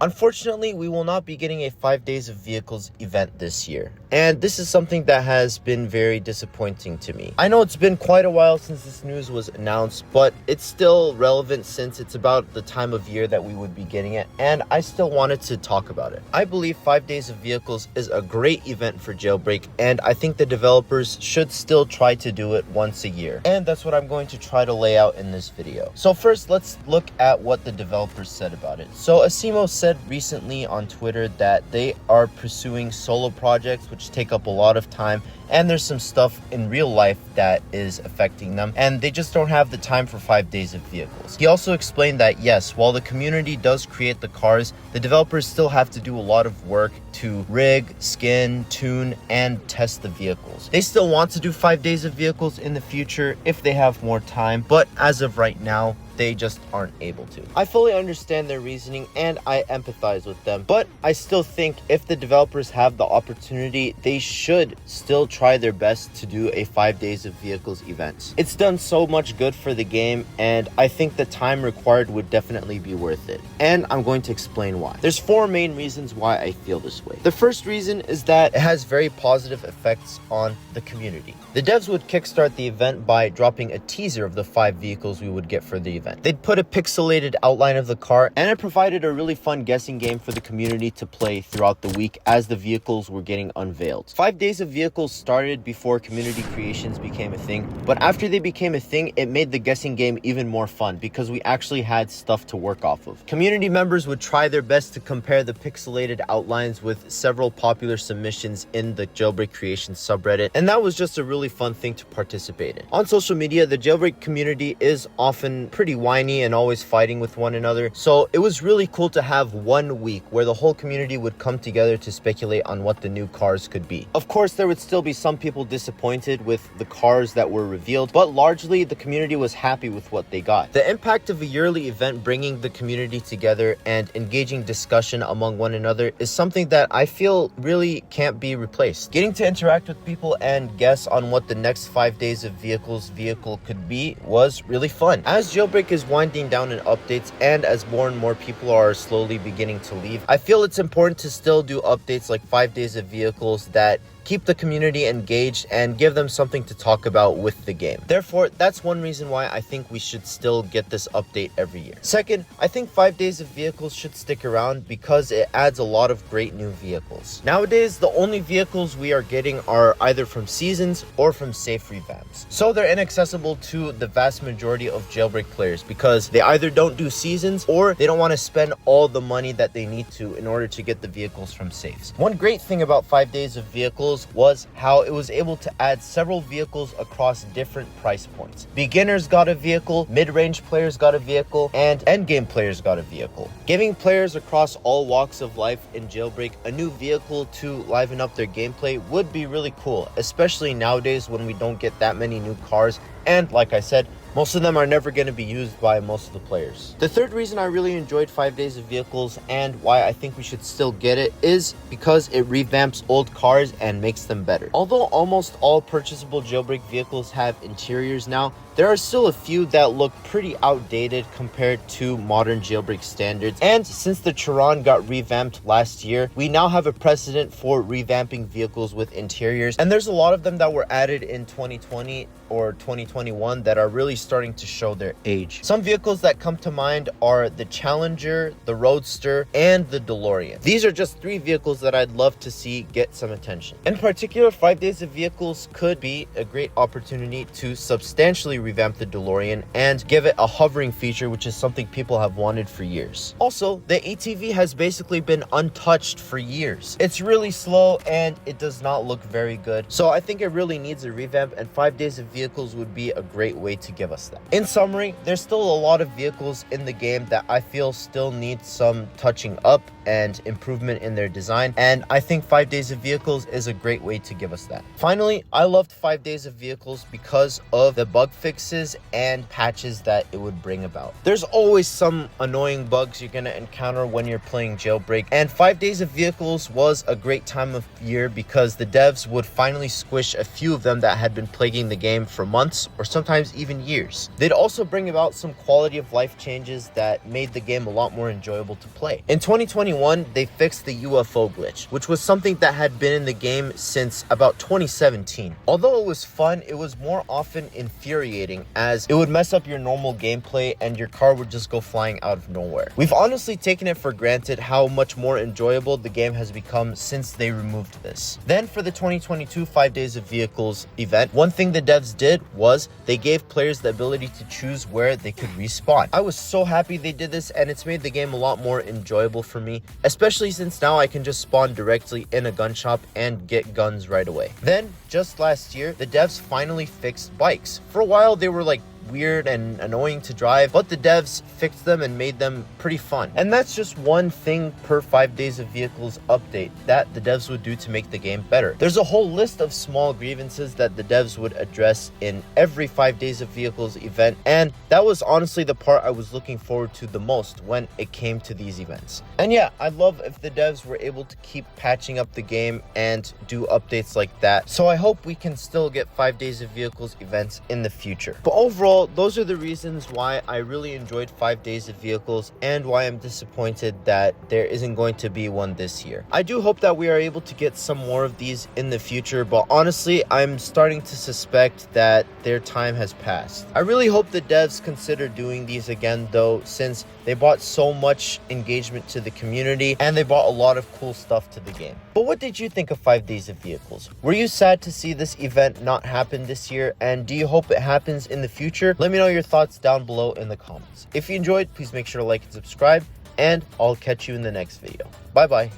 Unfortunately, we will not be getting a 5 Days of Vehicles event this year, and this is something that has been very disappointing to me. I know it's been quite a while since this news was announced, but it's still relevant since it's about the time of year that we would be getting it, and I still wanted to talk about it. I believe 5 Days of Vehicles is a great event for Jailbreak, and I think the developers should still try to do it once a year, and that's what I'm going to try to lay out in this video. So first, let's look at what the developers said about it. So Asimo said recently on Twitter that they are pursuing solo projects which take up a lot of time, and there's some stuff in real life that is affecting them, and they just don't have the time for 5 Days of Vehicles. He also explained that yes, while the community does create the cars, the developers still have to do a lot of work to rig, skin, tune, and test the vehicles. They still want to do 5 Days of Vehicles in the future if they have more time, but as of right now, they just aren't able to. I fully understand their reasoning and I empathize with them, but I still think if the developers have the opportunity, they should still try their best to do a 5 Days of Vehicles event. It's done so much good for the game, and I think the time required would definitely be worth it. And I'm going to explain why. There's 4 main reasons why I feel this way. The first reason is that it has very positive effects on the community. The devs would kickstart the event by dropping a teaser of the 5 vehicles we would get for the event. They'd put a pixelated outline of the car, and it provided a really fun guessing game for the community to play throughout the week as the vehicles were getting unveiled. 5 Days of Vehicles started before community creations became a thing, but after they became a thing, it made the guessing game even more fun because we actually had stuff to work off of. Community members would try their best to compare the pixelated outlines with several popular submissions in the Jailbreak Creations subreddit, and that was just a really fun thing to participate in. On social media, the Jailbreak community is often pretty whiny and always fighting with one another, so it was really cool to have 1 week where the whole community would come together to speculate on what the new cars could be. Of course, there would still be some people disappointed with the cars that were revealed, but largely the community was happy with what they got. The impact of a yearly event bringing the community together and engaging discussion among one another is something that I feel really can't be replaced. Getting to interact with people and guess on what the next 5 Days of Vehicles vehicle could be was really fun. As Jailbreak is winding down in updates and as more and more people are slowly beginning to leave, I feel it's important to still do updates like 5 Days of Vehicles that keep the community engaged and give them something to talk about with the game. Therefore, that's one reason why I think we should still get this update every year. Second, I think 5 Days of Vehicles should stick around because it adds a lot of great new vehicles. Nowadays, the only vehicles we are getting are either from seasons or from safe revamps. So they're inaccessible to the vast majority of Jailbreak players because they either don't do seasons or they don't want to spend all the money that they need to in order to get the vehicles from safes. One great thing about 5 Days of Vehicles was how it was able to add several vehicles across different price points. Beginners got a vehicle, mid-range players got a vehicle, and endgame players got a vehicle. Giving players across all walks of life in Jailbreak a new vehicle to liven up their gameplay would be really cool, especially nowadays when we don't get that many new cars, and like I said, most of them are never going to be used by most of the players. The third reason I really enjoyed 5 Days of Vehicles and why I think we should still get it is because it revamps old cars and makes them better. Although almost all purchasable Jailbreak vehicles have interiors now, there are still a few that look pretty outdated compared to modern Jailbreak standards, and since the Chiron got revamped last year, we now have a precedent for revamping vehicles with interiors, and there's a lot of them that were added in 2020 or 2021 that are really starting to show their age. Some vehicles that come to mind are the Challenger, the Roadster, and the DeLorean. These are just 3 vehicles that I'd love to see get some attention. In particular, 5 Days of Vehicles could be a great opportunity to substantially revamp the DeLorean and give it a hovering feature, which is something people have wanted for years. Also, the ATV has basically been untouched for years. It's really slow and it does not look very good. So I think it really needs a revamp, and 5 Days of Vehicles would be a great way to give us that. In summary, there's still a lot of vehicles in the game that I feel still need some touching up and improvement in their design, and I think 5 Days of Vehicles is a great way to give us that. Finally, I loved 5 Days of Vehicles because of the bug fixes and patches that it would bring about. There's always some annoying bugs you're gonna encounter when you're playing Jailbreak, and 5 Days of Vehicles was a great time of year because the devs would finally squish a few of them that had been plaguing the game for months or sometimes even years. They'd also bring about some quality of life changes that made the game a lot more enjoyable to play. In 2021, they fixed the UFO glitch, which was something that had been in the game since about 2017. Although it was fun, it was more often infuriating as it would mess up your normal gameplay and your car would just go flying out of nowhere. We've honestly taken it for granted how much more enjoyable the game has become since they removed this. Then for the 2022 5 Days of Vehicles event, one thing the devs did was they gave players the ability to choose where they could respawn. I was so happy they did this, and it's made the game a lot more enjoyable for me, especially since now I can just spawn directly in a gun shop and get guns right away. Then just last year, the devs finally fixed bikes. For a while they were like weird and annoying to drive, but the devs fixed them and made them pretty fun. And that's just one thing per 5 Days of Vehicles update that the devs would do to make the game better. There's a whole list of small grievances that the devs would address in every 5 Days of Vehicles event, and that was honestly the part I was looking forward to the most when it came to these events. And yeah, I'd love if the devs were able to keep patching up the game and do updates like that, so I hope we can still get 5 Days of Vehicles events in the future. But overall, those are the reasons why I really enjoyed 5 Days of Vehicles and why I'm disappointed that there isn't going to be one this year. I do hope that we are able to get some more of these in the future, but honestly, I'm starting to suspect that their time has passed. I really hope the devs consider doing these again though, since they brought so much engagement to the community and they brought a lot of cool stuff to the game. But what did you think of 5 Days of Vehicles? Were you sad to see this event not happen this year, and do you hope it happens in the future? Let me know your thoughts down below in the comments. If you enjoyed, please make sure to like and subscribe, and I'll catch you in the next video. Bye bye.